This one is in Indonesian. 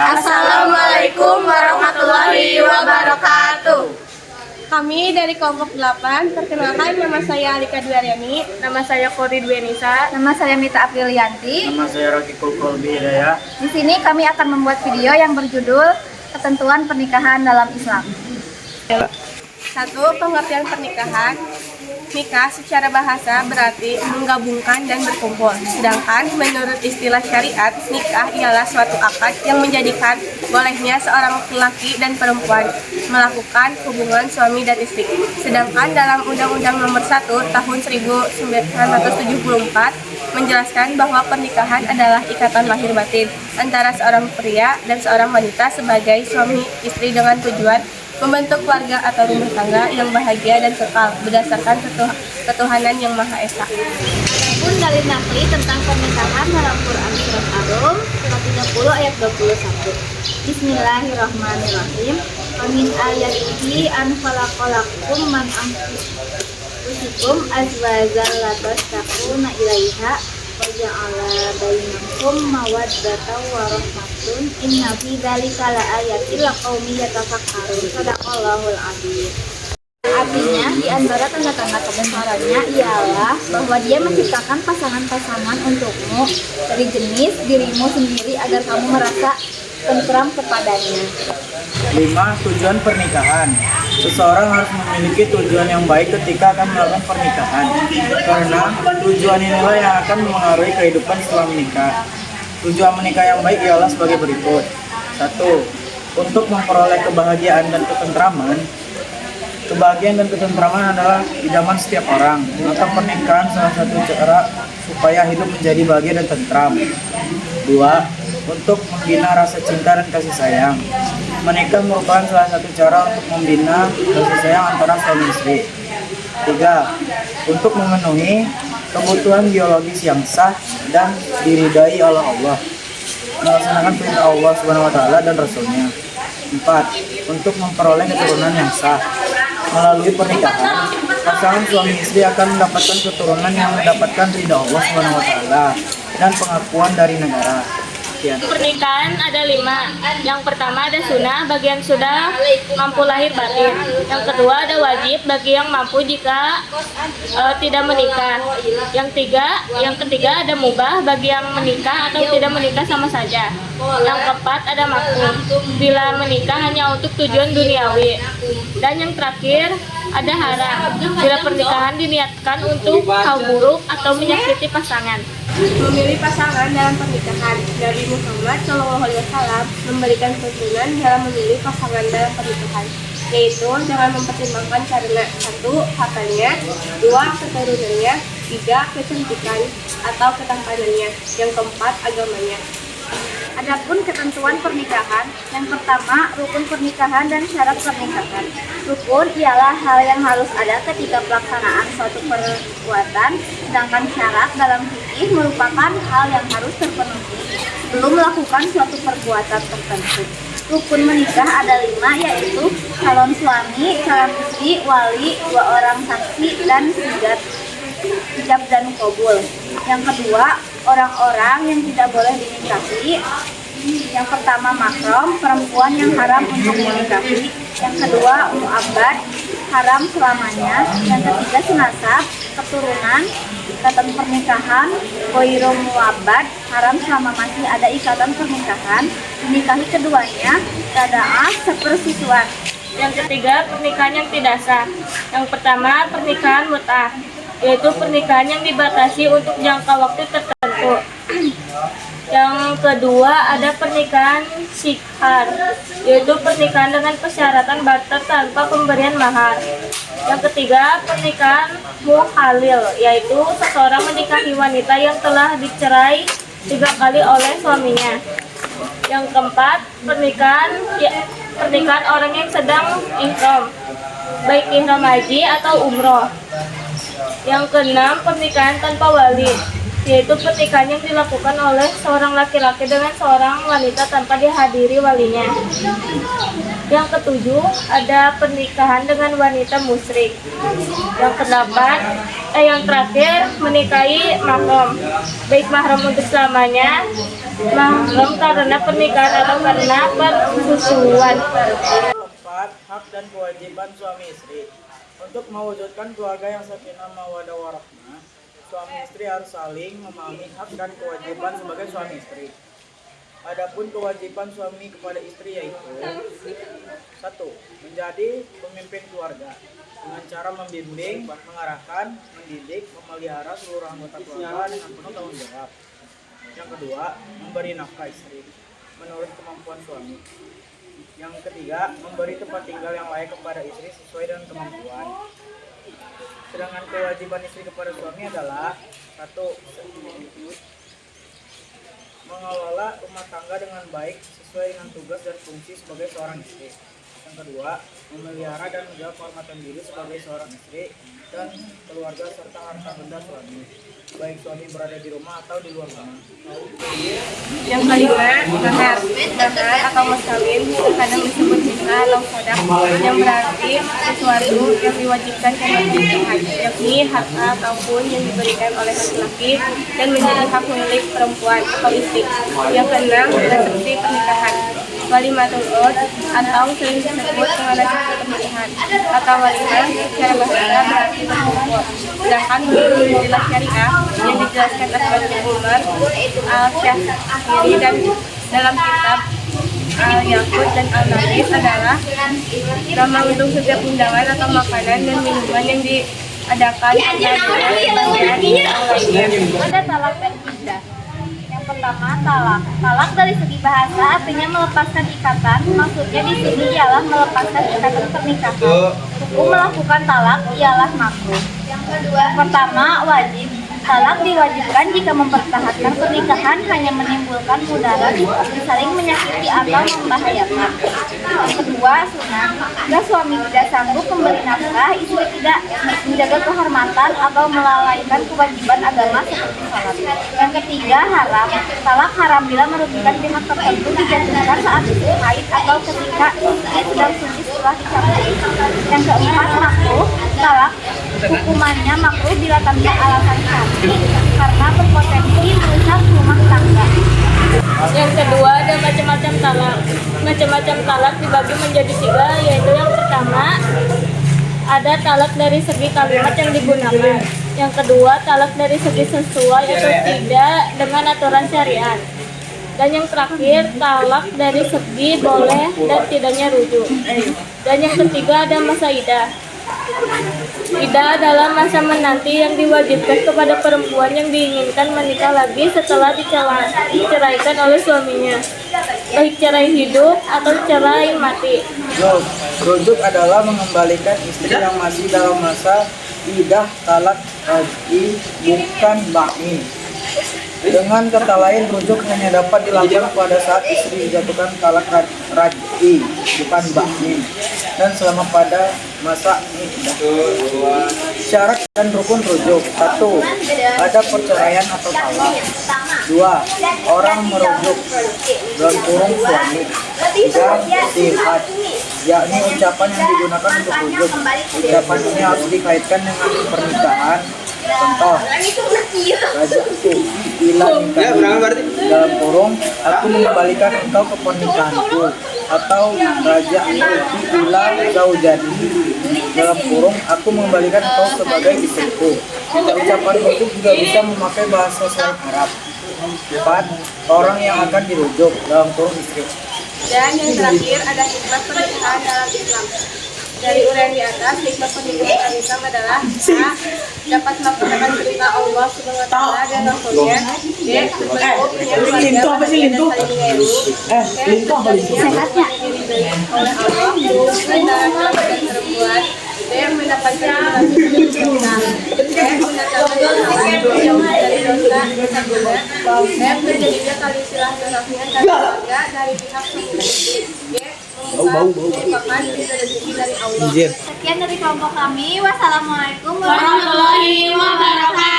Assalamualaikum warahmatullahi wabarakatuh. Kami dari kelompok 8, perkenalkan nama saya Alika Duaryani. Nama saya Kori Dwenisa. Nama saya Mita Aprilianti. Nama saya Rakikul Kolbi Hidayah. Di sini kami akan membuat video yang berjudul Ketentuan Pernikahan dalam Islam. 1. Pengertian pernikahan. Nikah secara bahasa berarti menggabungkan dan berkumpul. Sedangkan menurut istilah syariat, nikah ialah suatu akad yang menjadikan bolehnya seorang laki dan perempuan melakukan hubungan suami dan istri. Sedangkan dalam Undang-Undang Nomor 1 Tahun 1974 menjelaskan bahwa pernikahan adalah ikatan lahir batin antara seorang pria dan seorang wanita sebagai suami istri dengan tujuan membentuk keluarga atau rumah tangga yang bahagia dan kekal berdasarkan ketuhanan yang Maha Esa. Pun dalil nakli tentang pernikahan dalam Quran Surat Ar-Rum surat 30 ayat 21. Bismillahirrahmanirrahim. Amin ayatihi an khalaqalakum man anfusikum azwajal latastakuna ilaiha wa ja'ala bainakum mawaddatan wa rahmatun inna fi dzalika laayatil liqaumin yatafakkarun. Shadaqallahul adzim. Artinya, di antara tanda-tanda kebenarannya ialah bahwa Dia menciptakan pasangan-pasangan untukmu dari jenis dirimu sendiri agar kamu merasa tentram kepadanya. 5. Tujuan pernikahan. Seseorang harus memiliki tujuan yang baik ketika akan melakukan pernikahan, karena tujuan inilah yang akan memengaruhi kehidupan setelah menikah. Tujuan menikah yang baik ialah sebagai berikut. 1. Untuk memperoleh kebahagiaan dan ketentraman. Kebahagiaan dan ketentraman adalah idaman setiap orang, maka pernikahan salah satu cara supaya hidup menjadi bahagia dan tentram. 2. Untuk membina rasa cinta dan kasih sayang. Menikah merupakan salah satu cara untuk membina kasih sayang antara suami istri. 3. Untuk memenuhi kebutuhan biologis yang sah dan diridai oleh Allah, melaksanakan perintah Allah SWT dan Rasulnya. 4. Untuk memperoleh keturunan yang sah. Melalui pernikahan, pasangan suami istri akan mendapatkan keturunan yang mendapatkan ridha Allah SWT dan pengakuan dari negara. Pernikahan ada 5. Yang pertama ada sunnah bagi yang sudah mampu lahir batin. Yang kedua ada wajib bagi yang mampu jika tidak menikah. Yang ketiga ada mubah bagi yang menikah atau tidak menikah sama saja. Yang keempat ada makruh bila menikah hanya untuk tujuan duniawi. Dan yang terakhir ada haram bila pernikahan diniatkan untuk hal buruk atau menyakiti pasangan. Memilih pasangan dalam pernikahan. Nabi Muhammad SAW memberikan tuntunan dalam memilih pasangan dalam pernikahan, yaitu dengan mempertimbangkan karena 1. Hartanya, 2. keturunannya, 3. kecantikan atau ketampanannya, yang keempat agamanya. Adapun ketentuan pernikahan, yang pertama rukun pernikahan dan syarat pernikahan. Rukun ialah hal yang harus ada ketika pelaksanaan suatu perbuatan, sedangkan syarat dalam fikih merupakan hal yang harus terpenuhi sebelum melakukan suatu perbuatan tertentu. Rukun menikah ada 5, yaitu calon suami, calon istri, wali, 2 orang saksi, dan hijab dan qabul. Yang kedua, orang-orang yang tidak boleh dinikahi. Yang pertama mahram, perempuan yang haram untuk dinikahi. Yang kedua mu'abbad, haram selamanya. Yang ketiga senasab, keturunan. Ikatan pernikahan, ghairu mu'abbad, haram selama masih ada ikatan pernikahan. Dinikahi keduanya, rada'ah, sepersusuan. Yang ketiga pernikahan yang tidak sah. Yang pertama pernikahan mut'ah, yaitu pernikahan yang dibatasi untuk jangka waktu tertentu. Yang kedua ada pernikahan sikhar, yaitu pernikahan dengan persyaratan barter tanpa pemberian mahar. Yang ketiga pernikahan muhalil, yaitu seseorang menikahi wanita yang telah dicerai 3 kali oleh suaminya. Yang keempat pernikahan orang yang sedang ihram, baik ihram haji atau umroh. Yang keenam pernikahan tanpa wali, yaitu pernikahan yang dilakukan oleh seorang laki-laki dengan seorang wanita tanpa dihadiri walinya. Yang ketujuh ada pernikahan dengan wanita musyrik. Yang terakhir menikahi mahram, baik mahram untuk selamanya mahram karena pernikahan atau karena persusuan. 4. Hak dan kewajiban suami istri. Untuk mewujudkan keluarga yang sakinah mawaddah warahmah, suami istri harus saling memahami hak dan kewajiban sebagai suami istri. Adapun kewajiban suami kepada istri yaitu 1. Menjadi pemimpin keluarga dengan cara membimbing, mengarahkan, mendidik, memelihara seluruh anggota keluarga dengan penuh tanggung jawab. Yang kedua, memberi nafkah istri menurut kemampuan suami. Yang ketiga, memberi tempat tinggal yang layak kepada istri sesuai dengan kemampuan. Sedangkan kewajiban istri kepada suami adalah 1. Mengelola rumah tangga dengan baik sesuai dengan tugas dan fungsi sebagai seorang istri. Yang kedua, memelihara dan menjaga kehormatan diri sebagai seorang istri dan keluarga serta harta benda suami, baik suami berada di rumah atau di luar rumah. Yang kelima, mahar atau mas kawin kadang disebut nikah atau sodak, yang berarti sesuatu yang diwajibkan dalam pernikahan, yakni harta ataupun yang diberikan oleh laki-laki dan menjadi hak milik perempuan atau istri. Yang keenam, resepsi pernikahan, walimatul ud atau sering disebut dengan resepsi pernikahan atau walimah secara bahasa berarti berkumpul. Sedangkan menurut istilah syariah yang dijelaskan oleh Umar al-Syafiri dan dalam kitab Al-Yaqut dan Al-Nafis adalah nama untuk setiap undangan atau makanan dan minuman yang diadakan Ada talak dan iddah. Yang pertama, talak. Talak dari segi bahasa artinya melepaskan ikatan. Maksudnya di sini ialah melepaskan ikatan pernikahan. Hukum melakukan talak ialah makruh. Yang pertama, wajib. Talak diwajibkan jika mempertahankan pernikahan hanya menimbulkan mudarat, saling menyakiti atau membahayakan. Yang kedua, sunat. Jika suami tidak sanggup memberi nafkah, istri tidak menjaga kehormatan atau melalaikan kewajiban agama seperti salat. Yang ketiga, haram. Talak haram bila merugikan pihak tertentu dijatuhkan saat istri haid atau ketika istri sedang suci setelah dicabut. Yang keempat, makruh. Talak hukumannya makruh bila tanpa alasan syar'i karena berpotensi merusak rumah tangga. Yang kedua, ada macam-macam talak. Macam-macam talak dibagi menjadi 3, yaitu yang pertama ada talak dari segi kalimat yang digunakan. Yang kedua, talak dari segi sesuai atau tidak dengan aturan syariat. Dan yang terakhir, talak dari segi boleh dan tidaknya rujuk. Dan yang ketiga ada masa idah. Idah adalah masa menanti yang diwajibkan kepada perempuan yang diinginkan menikah lagi setelah diceraikan oleh suaminya, baik cerai hidup atau cerai mati. Rujuk adalah mengembalikan istri yang masih dalam masa idah talak raj'i, bukan ba'in. Dengan kata lain, rujuk hanya dapat dilakukan pada saat istri dijatuhkan talak raj'i, bukan ba'in, dan selama pada masa iddah. Syarat dan rukun rujuk. 1. Ada perceraian atau talak. 2. Orang merujuk dalam kurung suami. 3. Sihat, yakni ucapan yang digunakan untuk rujuk. Ucapan ini harus dikaitkan dengan pernikahan. Contoh, raja itu hilang dalam kurung, aku mengembalikan engkau ke pernikahanku. Atau raja itu hilang zaujati dalam kurung, aku mengembalikan engkau sebagai istriku. Ucapan itu juga bisa memakai bahasa selain Arab. 4. Orang yang akan dirujuk dalam kurung istri. Dan yang terakhir ada hikmah pernikahan dalam Islam. Dari uraian di atas, hikmah pernikahan dalam Islam adalah A. Dapat melaksanakan perintah Allah Subhanahu wa Ta'ala dan Rasulnya. B. Berbentuk punya keluarga dan saling menyayangi. C. Sehatnya oleh Allah antara laki dan perempuan. D. Mendapatkan relasi sempurna. E. Mendapatkan jauh dari dosa dan guna. F. Menjadikan tali silaturahmi antara keluarga dari pihak suami istri. G. Merupakan rezeki dari Allah. Sekian dari kelompok kami. Wassalamualaikum warahmatullahi wabarakatuh.